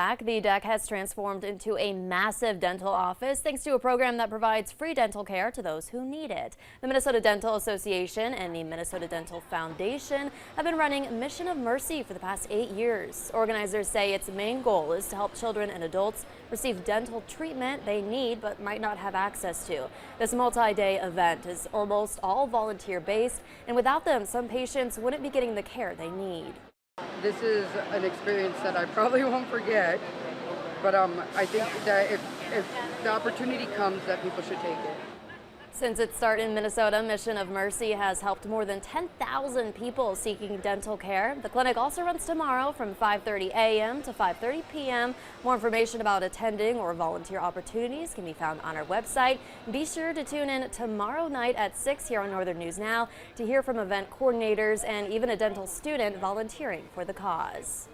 The DECC has transformed into a massive dental office thanks to a program that provides free dental care to those who need it. The Minnesota Dental Association and the Minnesota Dental Foundation have been running Mission of Mercy for the past 8 years. Organizers say its main goal is to help children and adults receive dental treatment they need but might not have access to. This multi-day event is almost all volunteer-based, and without them, some patients wouldn't be getting the care they need. This is an experience that I probably won't forget, but I think that if the opportunity comes, that people should take it. Since its start in Minnesota, Mission of Mercy has helped more than 10,000 people seeking dental care. The clinic also runs tomorrow from 5:30 a.m. to 5:30 p.m. More information about attending or volunteer opportunities can be found on our website. Be sure to tune in tomorrow night at 6 here on Northern News Now to hear from event coordinators and even a dental student volunteering for the cause.